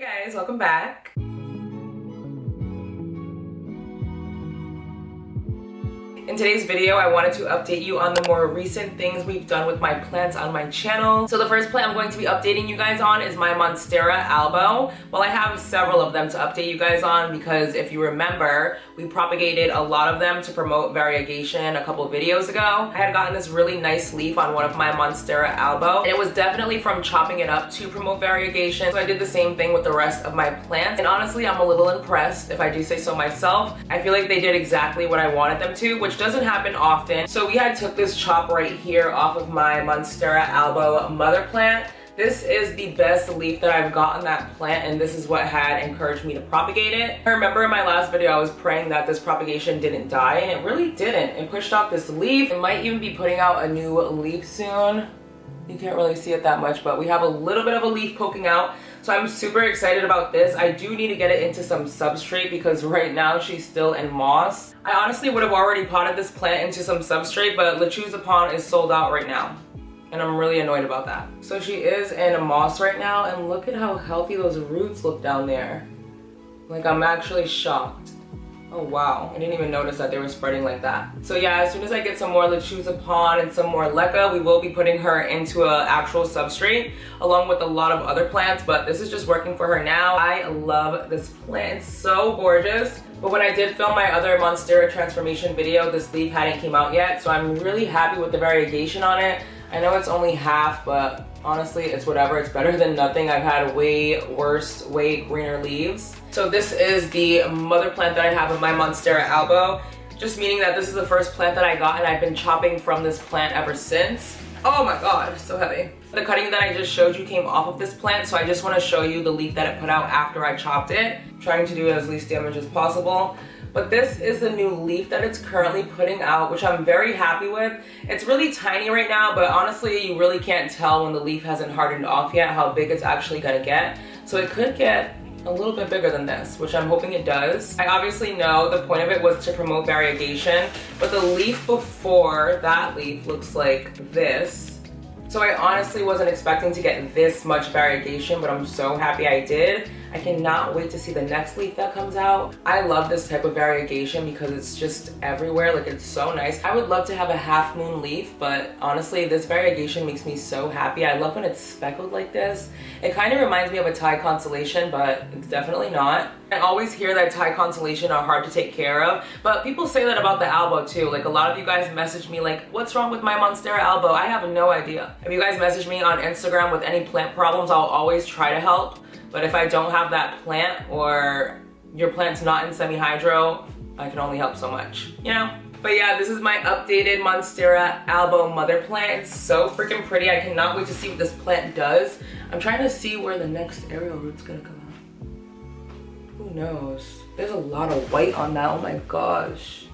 Guys, welcome back. In today's video, I wanted to update you on the more recent things we've done with my plants on my channel. So the first plant I'm going to be updating you guys on is my monstera albo. Well, I have several of them to update you guys on because if you remember, we propagated a lot of them to promote variegation a couple of videos ago. I had gotten this really nice leaf on one of my monstera albo, and it was definitely from chopping it up to promote variegation. So I did the same thing with the rest of my plants, and honestly, I'm a little impressed, if I do say so myself. I feel like they did exactly what I wanted them to, which doesn't happen often. So we had took this chop right here off of my monstera albo mother plant. This is the best leaf that I've gotten that plant, and this is what had encouraged me to propagate it. I remember in my last video I was praying that this propagation didn't die, and it really didn't. It pushed out this leaf. It might even be putting out a new leaf soon. You can't really see it that much, but we have a little bit of a leaf poking out. So I'm super excited about this. I do need to get it into some substrate because right now she's still in moss. I honestly would have already potted this plant into some substrate, but Lechuzapan is sold out right now, and I'm really annoyed about that. So she is in moss right now, and look at how healthy those roots look down there. Like, I'm actually shocked. Oh wow, I didn't even notice that they were spreading like that. So yeah, as soon as I get some more Lechuzapan and some more leca, we will be putting her into an actual substrate along with a lot of other plants, but this is just working for her now. I love this plant, it's so gorgeous. But when I did film my other monstera transformation video, this leaf hadn't came out yet, so I'm really happy with the variegation on it. I know it's only half, but honestly, it's whatever. It's better than nothing. I've had way worse, way greener leaves. So this is the mother plant that I have of my monstera albo, just meaning that this is the first plant that I got, and I've been chopping from this plant ever since. Oh my god, so heavy. The cutting that I just showed you came off of this plant, so I just want to show you the leaf that it put out after I chopped it, trying to do as least damage as possible. But this is the new leaf that it's currently putting out, which I'm very happy with. It's really tiny right now, but honestly, you really can't tell when the leaf hasn't hardened off yet how big it's actually gonna get. So it could get a little bit bigger than this, which I'm hoping it does. I obviously know the point of it was to promote variegation, but the leaf before that leaf looks like this. So I honestly wasn't expecting to get this much variegation, but I'm so happy I did. I cannot wait to see the next leaf that comes out. I love this type of variegation because it's just everywhere, like it's so nice. I would love to have a half moon leaf, but honestly, this variegation makes me so happy. I love when it's speckled like this. It kind of reminds me of a Thai constellation, but it's definitely not. I always hear that Thai constellation are hard to take care of, but people say that about the albo too. Like, a lot of you guys message me like, what's wrong with my monstera albo? I have no idea. If you guys message me on Instagram with any plant problems, I'll always try to help. But if I don't have that plant, or your plant's not in semi-hydro, I can only help so much, you know? But yeah, this is my updated monstera albo mother plant. It's so freaking pretty. I cannot wait to see what this plant does. I'm trying to see where the next aerial root's gonna come out. Who knows? There's a lot of white on that, oh my gosh.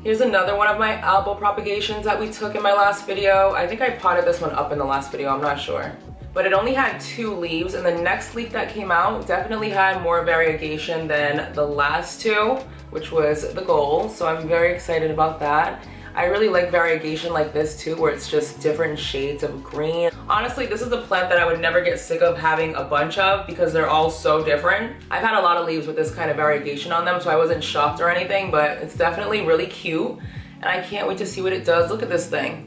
Here's another one of my albo propagations that we took in my last video. I think I potted this one up in the last video, I'm not sure. But it only had 2 leaves, and the next leaf that came out definitely had more variegation than the last 2, which was the goal. So I'm very excited about that. I really like variegation like this too, where it's just different shades of green. Honestly, this is a plant that I would never get sick of having a bunch of because they're all so different. I've had a lot of leaves with this kind of variegation on them, so I wasn't shocked or anything, but it's definitely really cute, and I can't wait to see what it does. Look at this thing.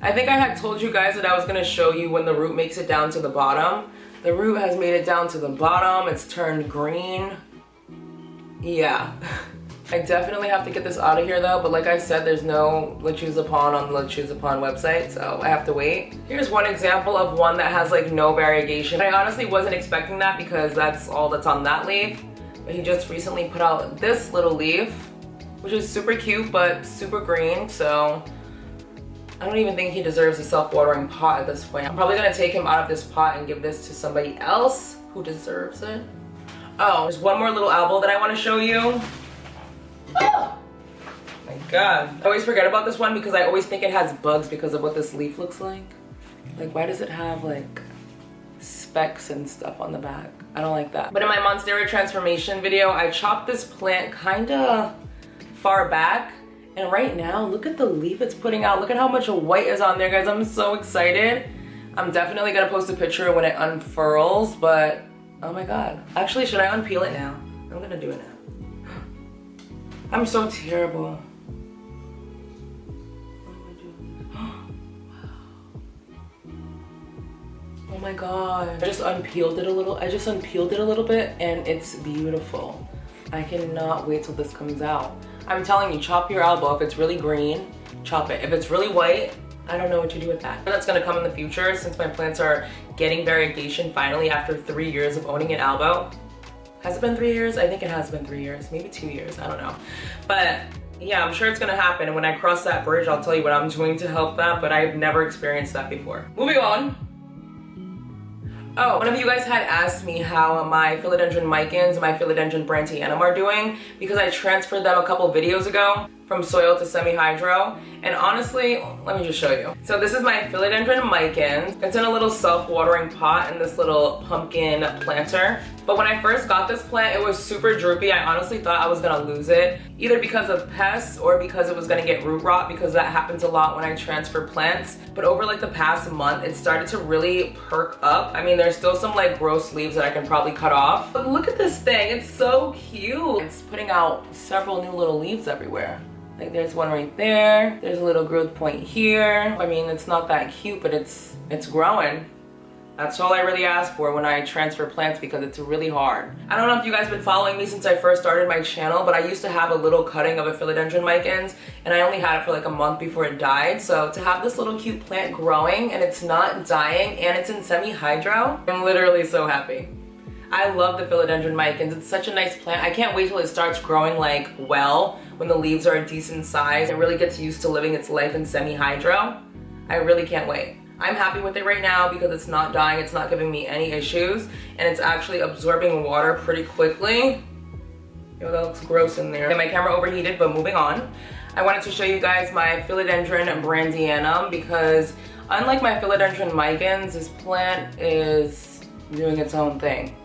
I think I had told you guys that I was gonna show you when the root makes it down to the bottom. The root has made it down to the bottom. It's turned green. Yeah. I definitely have to get this out of here though, but like I said, there's no Lechuzapan on the Lechuzapan website, so I have to wait. Here's one example of one that has like no variegation. I honestly wasn't expecting that because that's all that's on that leaf. But he just recently put out this little leaf, which is super cute but super green, so I don't even think he deserves a self-watering pot at this point. I'm probably gonna take him out of this pot and give this to somebody else who deserves it. Oh, there's one more little albo that I wanna show you. Oh my god. I always forget about this one because I always think it has bugs because of what this leaf looks like. Like, why does it have like specks and stuff on the back? I don't like that. But in my monstera transformation video, I chopped this plant kinda far back. And right now, look at the leaf it's putting out. Look at how much white is on there, guys. I'm so excited. I'm definitely gonna post a picture when it unfurls, but Oh my god. Actually, should I unpeel it now? I'm gonna do it now. I'm so terrible. Oh my god. I just unpeeled it a little. Bit and it's beautiful. I cannot wait till this comes out. I'm telling you, chop your elbow. If it's really green, chop it. If it's really white, I don't know what to do with that. That's gonna come in the future since my plants are getting variegation finally after 3 years of owning an elbow. Has it been 3 years? I think it has been 3 years, maybe 2 years, I don't know. But yeah, I'm sure it's gonna happen. And when I cross that bridge, I'll tell you what I'm doing to help that, but I've never experienced that before. Moving on. Oh, one of you guys had asked me how my philodendron micans and my philodendron brandyanum are doing because I transferred them a couple videos ago from soil to semi-hydro. And honestly, let me just show you. So this is my philodendron micans. It's in a little self-watering pot in this little pumpkin planter. But when I first got this plant, it was super droopy. I honestly thought I was gonna lose it, either because of pests or because it was gonna get root rot, because that happens a lot when I transfer plants. But over like the past month, it started to really perk up. I mean, there's still some like gross leaves that I can probably cut off. But look at this thing, it's so cute. It's putting out several new little leaves everywhere. Like there's one right there. There's a little growth point here. I mean, it's not that cute, but it's growing. That's all I really ask for when I transfer plants because it's really hard. I don't know if you guys have been following me since I first started my channel, but I used to have a little cutting of a philodendron micans and I only had it for like a month before it died. So to have this little cute plant growing and it's not dying and it's in semi-hydro, I'm literally so happy. I love the philodendron micans. It's such a nice plant. I can't wait till it starts growing like well, when the leaves are a decent size. It really gets used to living its life in semi-hydro. I really can't wait. I'm happy with it right now because it's not dying, it's not giving me any issues, and it's actually absorbing water pretty quickly. Yo, that looks gross in there. Okay, my camera overheated, but moving on. I wanted to show you guys my philodendron brandyanum because unlike my philodendron micans, this plant is doing its own thing.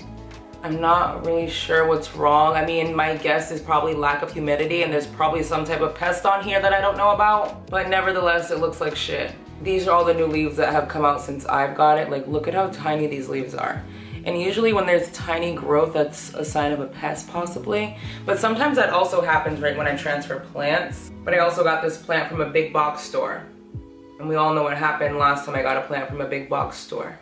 I'm not really sure what's wrong. I mean, my guess is probably lack of humidity and there's probably some type of pest on here that I don't know about, but nevertheless, it looks like shit. These are all the new leaves that have come out since I've got it. Like, look at how tiny these leaves are. And usually when there's tiny growth, that's a sign of a pest possibly. But sometimes that also happens right when I transfer plants. But I also got this plant from a big box store. And we all know what happened last time I got a plant from a big box store.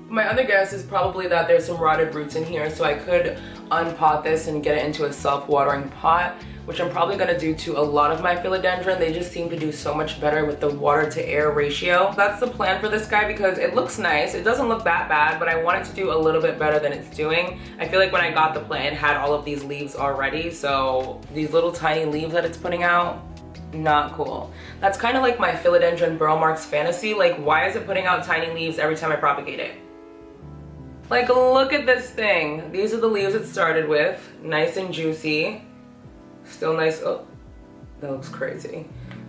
My other guess is probably that there's some rotted roots in here, so I could unpot this and get it into a self-watering pot, which I'm probably gonna do to a lot of my philodendron. They just seem to do so much better with the water to air ratio. That's the plan for this guy because it looks nice. It doesn't look that bad, but I want it to do a little bit better than it's doing. I feel like when I got the plant, it had all of these leaves already, so these little tiny leaves that it's putting out, not cool. That's kind of like my philodendron burl marks fantasy. Like, why is it putting out tiny leaves every time I propagate it? Like, look at this thing. These are the leaves it started with. Nice and juicy. Still nice. Oh, that looks crazy.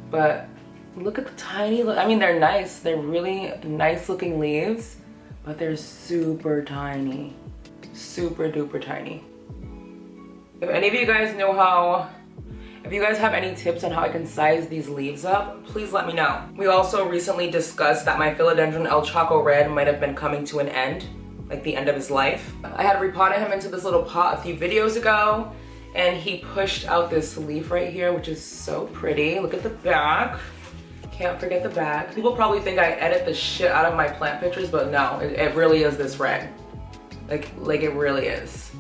But look at the tiny, I mean, they're nice. They're really nice looking leaves, but they're super tiny. Super duper tiny. If any of you guys know how, if you guys have any tips on how I can size these leaves up, please let me know. We also recently discussed that my philodendron El Choco Red might have been coming to an end. Like the end of his life. I had repotted him into this little pot a few videos ago and he pushed out this leaf right here, which is so pretty. Look at the back. Can't forget the back. People probably think I edit the shit out of my plant pictures, but no, it really is this red. Like it really is.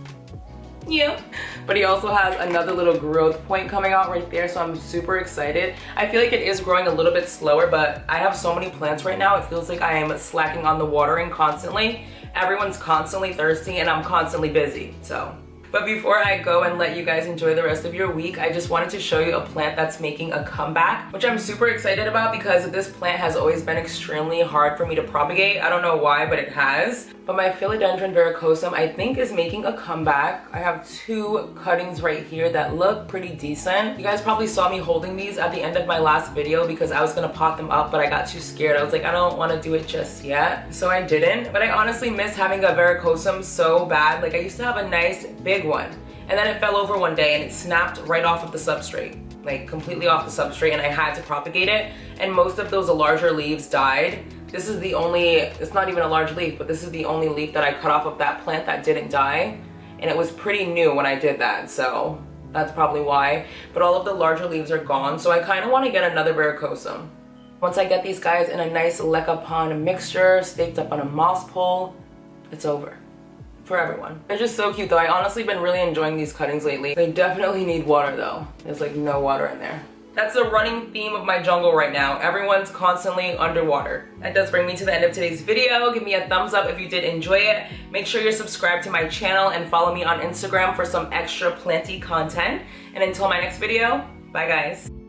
Yeah. But he also has another little growth point coming out right there, so I'm super excited. I feel like it is growing a little bit slower, but I have so many plants right now, it feels like I am slacking on the watering constantly. Everyone's constantly thirsty and I'm constantly busy, so. But before I go and let you guys enjoy the rest of your week, I just wanted to show you a plant that's making a comeback, which I'm super excited about because this plant has always been extremely hard for me to propagate. I don't know why, but it has. But my philodendron verrucosum, I think, is making a comeback. I have two cuttings right here that look pretty decent. You guys probably saw me holding these at the end of my last video because I was gonna pot them up, but I got too scared. I was like, I don't wanna do it just yet. So I didn't, but I honestly miss having a verrucosum so bad. Like, I used to have a nice big one, and then it fell over one day and it snapped right off of the substrate. like completely off the substrate, and I had to propagate it, and most of those larger leaves died. This is the only, it's not even a large leaf, but this is the only leaf that I cut off of that plant that didn't die, and it was pretty new when I did that, so that's probably why. But all of the larger leaves are gone, so I kind of want to get another varicosum. Once I get these guys in a nice leca pond mixture, staked up on a moss pole, it's over. For everyone. They're just so cute though. I honestly been really enjoying these cuttings lately. They definitely need water though. There's like no water in there. That's the running theme of my jungle right now. Everyone's constantly underwater. That does bring me to the end of today's video. Give me a thumbs up if you did enjoy it. Make sure you're subscribed to my channel and follow me on Instagram for some extra planty content. And until my next video, bye guys.